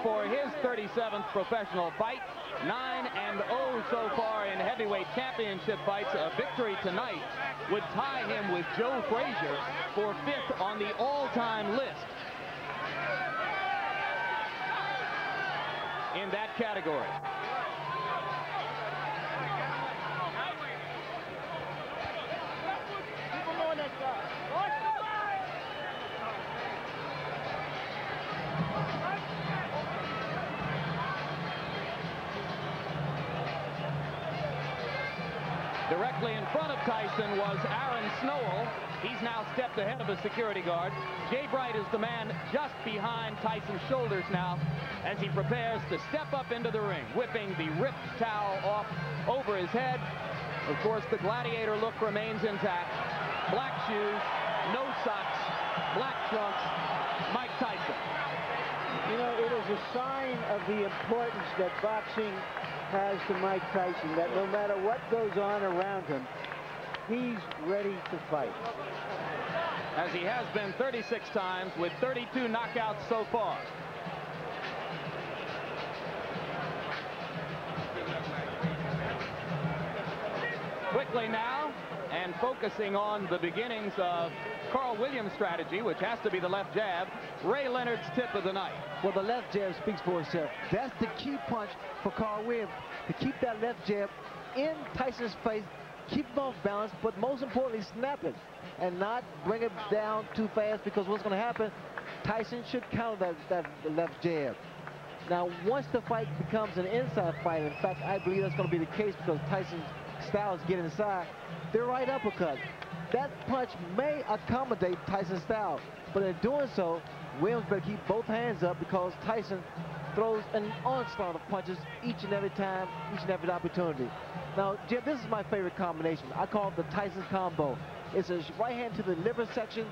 for his 37th professional fight. 9-0 so far in heavyweight championship fights. A victory tonight would tie him with Joe Frazier for 5th on the all-time list in that category. Directly in front of Tyson was Aaron Snowell. He's now stepped ahead of a security guard. Jay Bright is the man just behind Tyson's shoulders now as he prepares to step up into the ring, whipping the ripped towel off over his head. Of course, the gladiator look remains intact. Black shoes, no socks, black trunks, Mike Tyson. You know, it is a sign of the importance that boxing has to Mike Tyson, that no matter what goes on around him, he's ready to fight. As he has been 36 times with 32 knockouts so far. Quickly now, and focusing on the beginnings of Carl Williams' strategy, which has to be the left jab, Ray Leonard's tip of the night. Well, the left jab speaks for itself. That's the key punch for Carl Williams, to keep that left jab in Tyson's face, keep him off balance, but most importantly, snap it and not bring it down too fast, because what's going to happen, Tyson should counter that left jab. Now, once the fight becomes an inside fight, in fact, I believe that's going to be the case because Tyson's styles get inside, their right uppercut. That punch may accommodate Tyson's style, but in doing so, Williams better keep both hands up because Tyson throws an onslaught of punches each and every time, each and every opportunity. Now, Jim, this is my favorite combination. I call it the Tyson combo. It's a right hand to the liver section,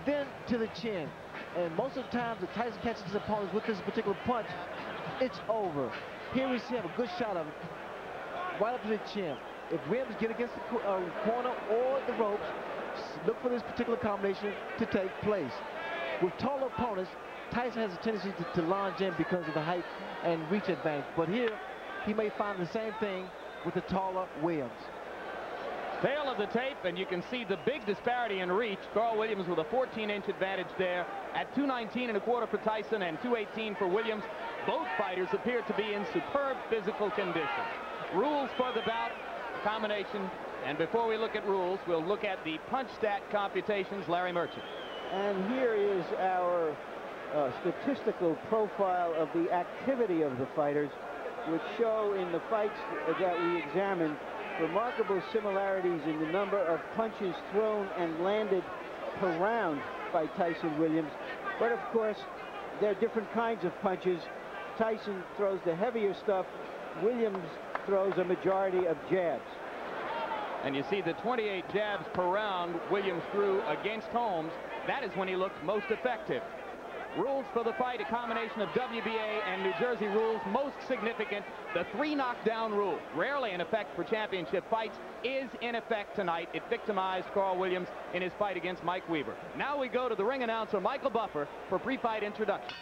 then to the chin. And most of the times, if Tyson catches his opponents with this particular punch, it's over. Here we see him, a good shot of it, right up to the chin. If Williams get against the corner or the ropes, look for this particular combination to take place. With taller opponents, Tyson has a tendency to lunge in because of the height and reach advantage. But here, he may find the same thing with the taller Williams. Tail of the tape, and you can see the big disparity in reach. Carl Williams with a 14-inch advantage there at 219.25 for Tyson and 218 for Williams. Both fighters appear to be in superb physical condition. Rules for the bout, combination, and before we look at rules, we'll look at the punch stat computations. Larry Merchant. And here is our statistical profile of the activity of the fighters, which show in the fights that we examined remarkable similarities in the number of punches thrown and landed per round by Tyson Williams. But of course, there are different kinds of punches. Tyson throws the heavier stuff. Williams throws a majority of jabs. And you see the 28 jabs per round Williams threw against Holmes. That is when he looked most effective. Rules for the fight, a combination of WBA and New Jersey rules. Most significant, the 3 knockdown rule. Rarely in effect for championship fights, is in effect tonight. It victimized Carl Williams in his fight against Mike Weaver. Now we go to the ring announcer, Michael Buffer, for pre-fight introduction.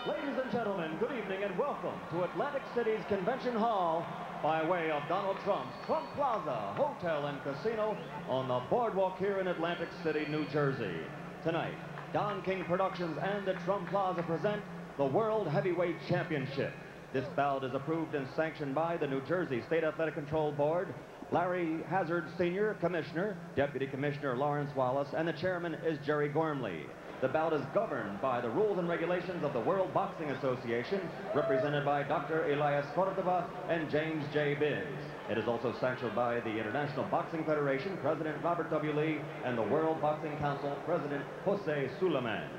Ladies and gentlemen, good evening and welcome to Atlantic City's Convention Hall by way of Donald Trump's Trump Plaza Hotel and Casino on the boardwalk here in Atlantic City, New Jersey. Tonight, Don King Productions and the Trump Plaza present the World Heavyweight Championship. This bout is approved and sanctioned by the New Jersey State Athletic Control Board, Larry Hazard, Sr., Commissioner, Deputy Commissioner Lawrence Wallace, and the Chairman is Jerry Gormley. The bout is governed by the rules and regulations of the World Boxing Association, represented by Dr. Elias Cordova and James J. Binns. It is also sanctioned by the International Boxing Federation, President Robert W. Lee, and the World Boxing Council, President Jose Suleiman.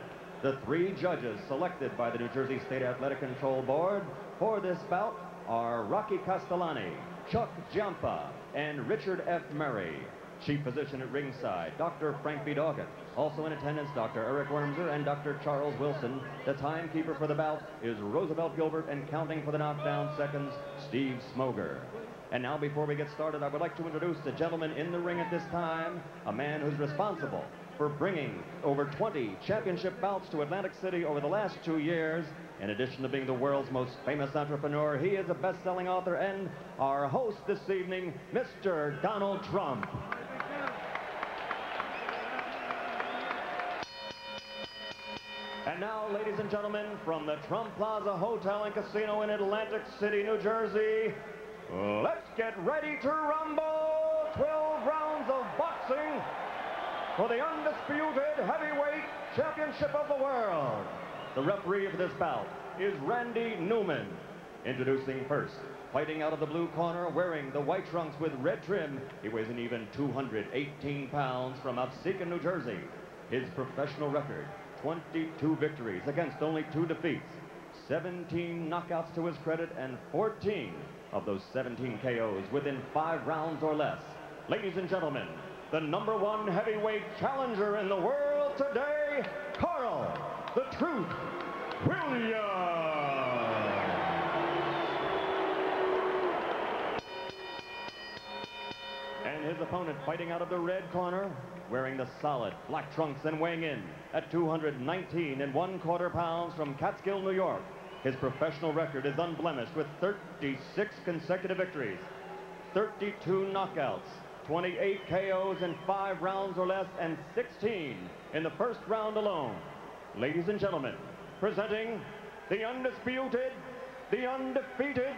The 3 judges selected by the New Jersey State Athletic Control Board for this bout are Rocky Castellani, Chuck Giampa, and Richard F. Murray. Chief physician at ringside, Dr. Frank B. Doggett. Also in attendance, Dr. Eric Wormser and Dr. Charles Wilson. The timekeeper for the bout is Roosevelt Gilbert, and counting for the knockdown seconds, Steve Smoger. And now, before we get started, I would like to introduce the gentleman in the ring at this time, a man who's responsible for bringing over 20 championship bouts to Atlantic City over the last 2 years. In addition to being the world's most famous entrepreneur, he is a best-selling author and our host this evening, Mr. Donald Trump. And now, ladies and gentlemen, from the Trump Plaza Hotel and Casino in Atlantic City, New Jersey, let's get ready to rumble! 12 rounds of boxing for the undisputed heavyweight championship of the world. The referee of this bout is Randy Newman. Introducing first, fighting out of the blue corner, wearing the white trunks with red trim, he weighs an even 218 pounds from Absecon, New Jersey. His professional record, 22 victories against only 2 defeats, 17 knockouts to his credit, and 14 of those 17 KOs within 5 rounds or less. Ladies and gentlemen, the #1 heavyweight challenger in the world today, Carl "The Truth" Williams. And his opponent, fighting out of the red corner, wearing the solid black trunks and weighing in at 219 1/4 pounds from Catskill, New York. His professional record is unblemished with 36 consecutive victories, 32 knockouts, 28 KOs in 5 rounds or less, and 16 in the first round alone. Ladies and gentlemen, presenting the undisputed, the undefeated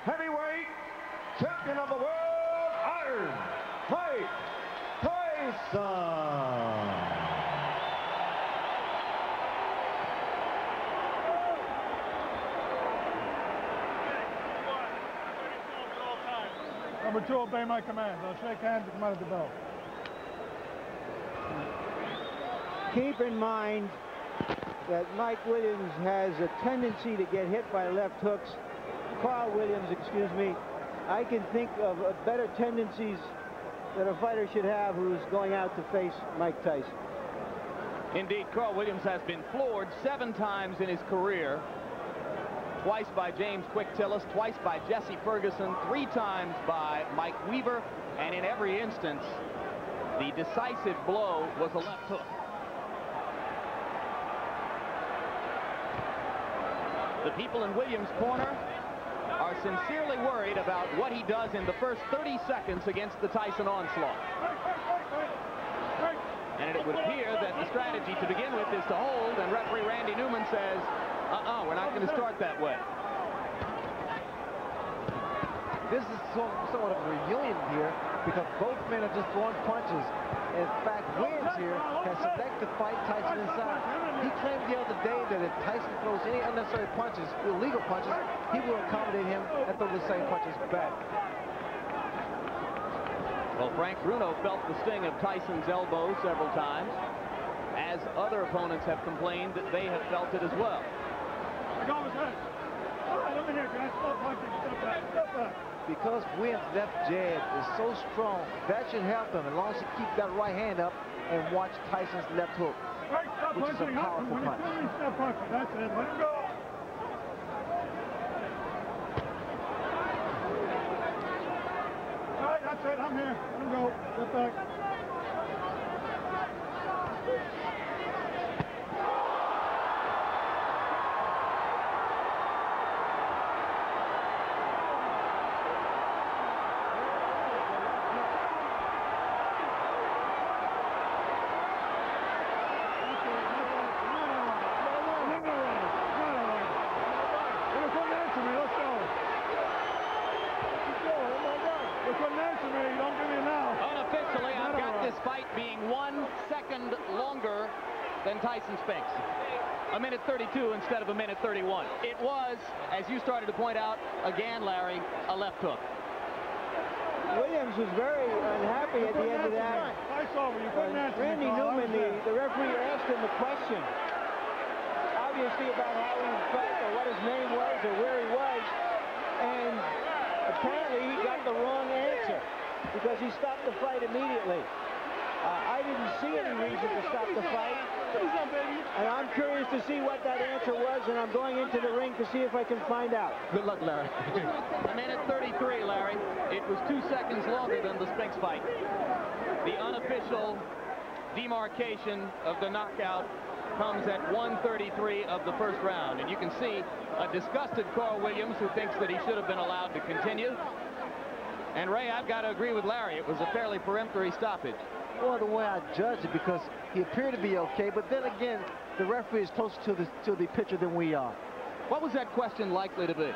heavyweight champion of the world, Iron Mike Tyson. Number 2, obey my commands. I'll shake hands and come out of the bell. Keep in mind that Mike Williams has a tendency to get hit by left hooks. Carl Williams, excuse me, I can think of better tendencies that a fighter should have who's going out to face Mike Tyson. Indeed, Carl Williams has been floored 7 times in his career. Twice by James Quick Tillis, twice by Jesse Ferguson, 3 times by Mike Weaver, and in every instance, the decisive blow was a left hook. The people in Williams' corner are sincerely worried about what he does in the first 30 seconds against the Tyson onslaught. And it would appear that the strategy to begin with is to hold, and referee Randy Newman says, we're not going to start that way. This is somewhat of a reunion here because both men are just throwing punches. In fact, Williams here has selected to fight Tyson inside. He claimed the other day that if Tyson throws any unnecessary punches, illegal punches, he will accommodate him and throw the same punches back. Well, Frank Bruno felt the sting of Tyson's elbow several times, as other opponents have complained that they have felt it as well. All right, let me hear, guys. Stop punching. Step back. Step back. Because Williams' left jab is so strong, that should help him as long as he keeps that right hand up and watch Tyson's left hook, Right, stop which is a punching. powerful When you punch. feel me, stop punching. That's it. Let him go. All right, that's it. I'm here. Let him go. Step back. Unofficially, I've got this fight being 1 second longer than Tyson Spinks. 1:32 instead of 1:31. It was, as you started to point out, again, Larry, a left hook. Williams was very unhappy at the end of that. Randy Newman, the referee, asked him a question, obviously about how he felt or what his name was or where he was, and apparently he got the wrong answer because he stopped the fight immediately. I didn't see any reason to stop the fight, and I'm curious to see what that answer was, and I'm going into the ring to see if I can find out. Good luck, Larry. 1:33, Larry. It was 2 seconds longer than the Spinks fight. The unofficial demarcation of the knockout comes at 1:33 of the first round. And you can see a disgusted Carl Williams who thinks that he should have been allowed to continue. And Ray, I've got to agree with Larry. It was a fairly peremptory stoppage. Well, the way I judge it, because he appeared to be okay, but then again, the referee is closer to the pitcher than we are. What was that question likely to be?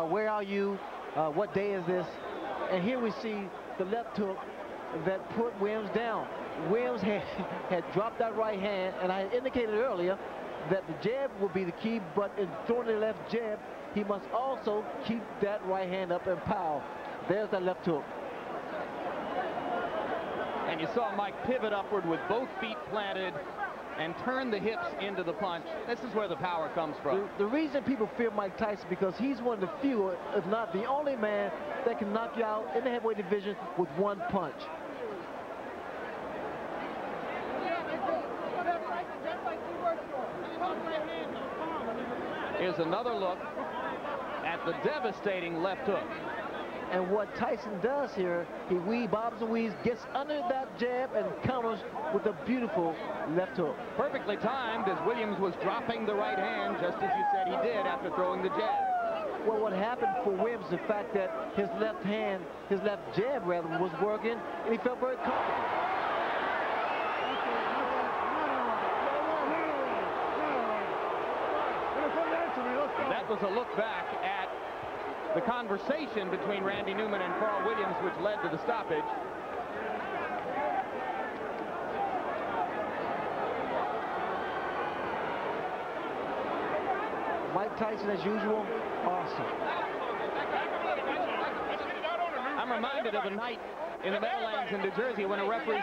Where are you? What day is this? And here we see the left hook that put Williams down. Williams had dropped that right hand, and I indicated earlier that the jab will be the key, but in throwing the left jab, he must also keep that right hand up and power. There's that left hook. And you saw Mike pivot upward with both feet planted and turn the hips into the punch. This is where the power comes from. The reason people fear Mike Tyson because he's one of the few, if not the only man, that can knock you out in the heavyweight division with one punch. Here's another look at the devastating left hook. And what Tyson does here, he bobs and weaves, gets under that jab and counters with a beautiful left hook. Perfectly timed as Williams was dropping the right hand, just as you said he did after throwing the jab. Well, what happened for Williams, the fact that his left hand, his left jab rather, was working, and he felt very comfortable. That was a look back at the conversation between Randy Newman and Carl Williams, which led to the stoppage. Mike Tyson, as usual, awesome. I'm reminded of a night in the Meadowlands in New Jersey when a referee